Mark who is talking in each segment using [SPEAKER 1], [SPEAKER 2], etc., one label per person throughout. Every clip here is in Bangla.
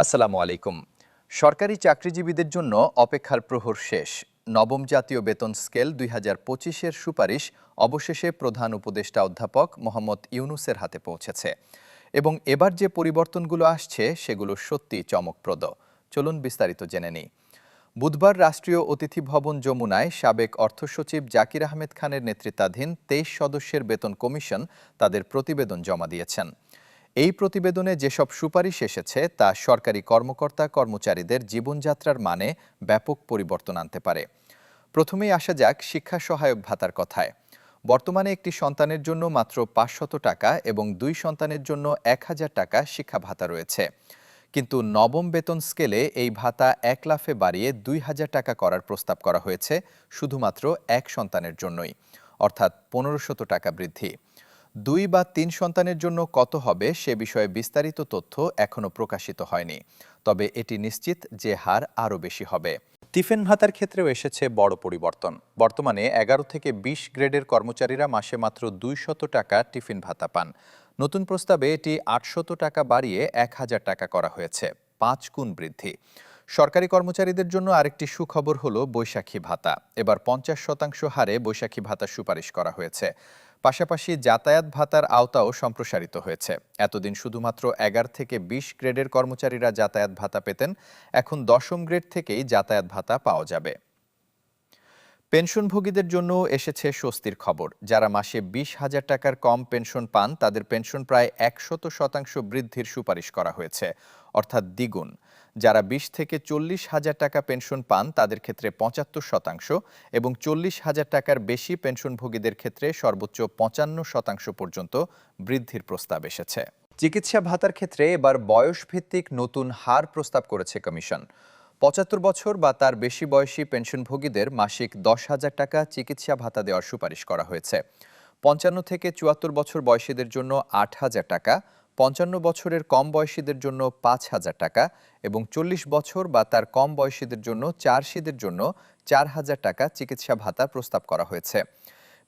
[SPEAKER 1] আসসালামু আলাইকুম। সরকারি চাকরিজীবীদের জন্য অপেক্ষার প্রহর শেষ। নবম জাতীয় বেতন স্কেল ২০২৫-এর সুপারিশ অবশেষে প্রধান উপদেষ্টা অধ্যাপক মোহাম্মদ ইউনূসের হাতে পৌঁছেছে এবং এবার যে পরিবর্তনগুলো আসছে সেগুলো সত্যিই চমকপ্রদ। চলুন বিস্তারিত জেনে নিই। বুধবার রাষ্ট্রীয় অতিথি ভবন যমুনায় সাবেক অর্থসচিব জাকির আহমেদ খানের নেতৃত্বাধীন ২৩ সদস্যের বেতন কমিশন তাদের প্রতিবেদন জমা দিয়েছেন। এই প্রতিবেদনে যেসব সুপারিশ এসেছে তা সরকারি কর্মকর্তা কর্মচারীদের জীবনযাত্রার মানে ব্যাপক পরিবর্তন আনতে পারে। প্রথমেই আসা যাক শিক্ষা সহায়ক ভাতার কথায়। বর্তমানে একটি সন্তানের জন্য মাত্র ৫০০ টাকা এবং ২ সন্তানের জন্য ১,০০০ টাকা শিক্ষা ভাতা রয়েছে। কিন্তু নবম বেতন স্কেলে এই ভাতা ১ লাফে বাড়িয়ে ২,০০০ টাকা করার প্রস্তাব করা হয়েছে শুধুমাত্র এক সন্তানের জন্যই, অর্থাৎ ১৫০০ টাকা বৃদ্ধি। ২ বা ৩ সন্তানের জন্য কত হবে সে বিষয়ে বিস্তারিত তথ্য এখনও প্রকাশিত হয়নি, তবে এটি নিশ্চিত যে হার আরও বেশি হবে। টিফিন ভাতার ক্ষেত্রেও এসেছে বড় পরিবর্তন। বর্তমানে ১১ থেকে ২০ গ্রেডের কর্মচারীরা মাসে মাত্র ২০০ টাকা টিফিন ভাতা পান। নতুন প্রস্তাবে এটি ৮০০ টাকা বাড়িয়ে ১,০০০ টাকা করা হয়েছে, ৫ গুণ বৃদ্ধি। সরকারি কর্মচারীদের জন্য আরেকটি সুখবর হলো বৈশাখী ভাতা। এবার ৫০% হারে বৈশাখী ভাতার সুপারিশ করা হয়েছে। পাশাপাশি যাতায়াত ভাতার আওতাও সম্প্রসারিত হয়েছে। এতদিন শুধুমাত্র ১১ থেকে ২০ গ্রেডের কর্মচারীরা যাতায়াত ভাতা পেতেন, এখন ১০ম গ্রেড থেকেই যাতায়াত ভাতা পাওয়া যাবে। পেনশনভোগীদের জন্য এসেছে স্বস্তির খবর। যারা মাসে ২০,০০০ টাকার কম পেনশন পান তাদের পেনশন প্রায় ১০০% বৃদ্ধির সুপারিশ করা হয়েছে, অর্থাৎ দ্বিগুণ। যারা ২০ থেকে ৪০,০০০ টাকা পেনশন পান তাদের ক্ষেত্রে ৭৫% এবং ৪০,০০০ টাকার বেশি পেনশনভোগীদের ক্ষেত্রে সর্বোচ্চ ৫৫% পর্যন্ত বৃদ্ধির প্রস্তাব এসেছে। চিকিৎসা ভাতার ক্ষেত্রে এবার বয়সভিত্তিক নতুন হার প্রস্তাব করেছে কমিশন। ৭৫ বছর বা তার বেশি বয়সী পেনশনভোগীদের মাসিক ১০,০০০ টাকা চিকিৎসা ভাতা দেওয়ার সুপারিশ করা হয়েছে। ৫৫ থেকে ৭৪ বছর বয়সীদের জন্য ৮,০০০ টাকা, ৫৫ বছরের কম বয়সীদের জন্য ৫,০০০ টাকা এবং ৪০ বছর বা তার কম বয়সীদের জন্য চার্জশিদের জন্য ৪,০০০ টাকা চিকিৎসা ভাতা প্রস্তাব করা হয়েছে।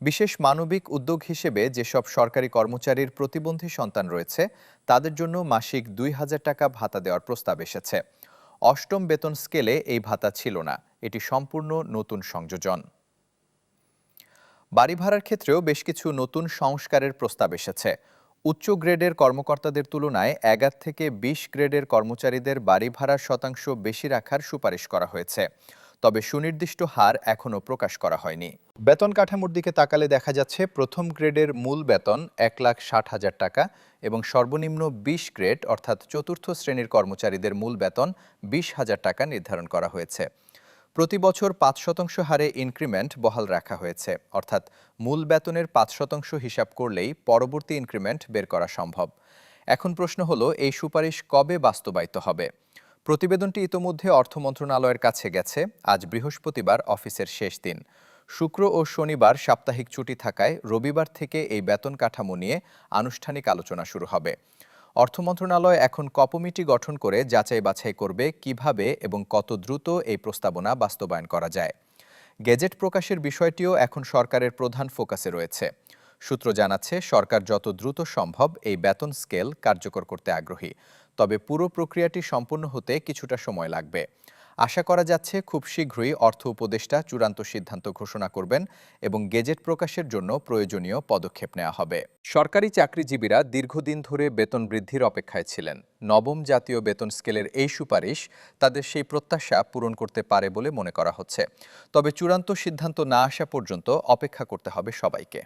[SPEAKER 1] বিশেষ মানবিক উদ্যোগ হিসেবে যেসব সরকারি কর্মচারীর প্রতিবন্ধী সন্তান রয়েছে তাদের জন্য মাসিক ২,০০০ টাকা ভাতা দেওয়ার প্রস্তাব এসেছে। অষ্টম বেতন স্কেলে এই ভাতা ছিল না, এটি সম্পূর্ণ নতুন সংযোজন। বাড়ি ভাড়ার ক্ষেত্রেও বেশ কিছু নতুন সংস্কারের প্রস্তাব এসেছে। উচ্চ গ্রেডের কর্মকর্তাদের তুলনায় ১১ থেকে ২০ গ্রেডের কর্মচারীদের বাড়ি ভাড়ার শতাংশ বেশি রাখার সুপারিশ করা হয়েছে, তবে সুনির্দিষ্ট হার এখনও প্রকাশ করা হয়নি। বেতন কাঠামোর দিকে তাকালে দেখা যাচ্ছে প্রথম গ্রেডের মূল বেতন ১,৬০,০০০ টাকা এবং সর্বনিম্ন ২০ গ্রেড অর্থাৎ চতুর্থ শ্রেণীর কর্মচারীদের মূল বেতন ২০,০০০ টাকা নির্ধারণ করা হয়েছে। প্রতি বছর ৫% হারে ইনক্রিমেন্ট বহাল রাখা হয়েছে, অর্থাৎ মূল বেতনের ৫% হিসাব করলেই পরবর্তী ইনক্রিমেন্ট বের করা সম্ভব। এখন প্রশ্ন হলো এই সুপারিশ কবে বাস্তবায়িত হবে। প্রতিবেদনটি ইতোমধ্যে অর্থ মন্ত্রণালয়ের কাছে গেছে। আজ বৃহস্পতিবার অফিসের শেষ দিন। শুক্র ও শনিবার সাপ্তাহিক ছুটি থাকায় রবিবার থেকে এই বেতন কাঠামো নিয়ে আনুষ্ঠানিক আলোচনা শুরু হবে। অর্থ মন্ত্রণালয় এখন কমিটি গঠন করে যাচাই বাছাই করবে কিভাবে এবং কত দ্রুত এই প্রস্তাবনা বাস্তবায়ন করা যায়। গেজেট প্রকাশের বিষয়টিও এখন সরকারের প্রধান ফোকাসে রয়েছে। সূত্র জানাচ্ছে সরকার যত দ্রুত সম্ভব এই বেতন স্কেল কার্যকর করতে আগ্রহী, তবে পুরো প্রক্রিয়াটি সম্পূর্ণ হতে কিছুটা সময় লাগবে। আশা করা যাচ্ছে খুব শীঘ্রই অর্থ উপদেষ্টা চূড়ান্ত সিদ্ধান্ত ঘোষণা করবেন এবং গেজেট প্রকাশের জন্য প্রয়োজনীয় পদক্ষেপ নেওয়া হবে। সরকারি চাকরিজীবীরা দীর্ঘদিন ধরে বেতন বৃদ্ধির অপেক্ষায় ছিলেন। নবম জাতীয় বেতন স্কেলের এই সুপারিশ তাদের সেই প্রত্যাশা পূরণ করতে পারে বলে মনে করা হচ্ছে। তবে চূড়ান্ত সিদ্ধান্ত না আসা পর্যন্ত অপেক্ষা করতে হবে সবাইকে।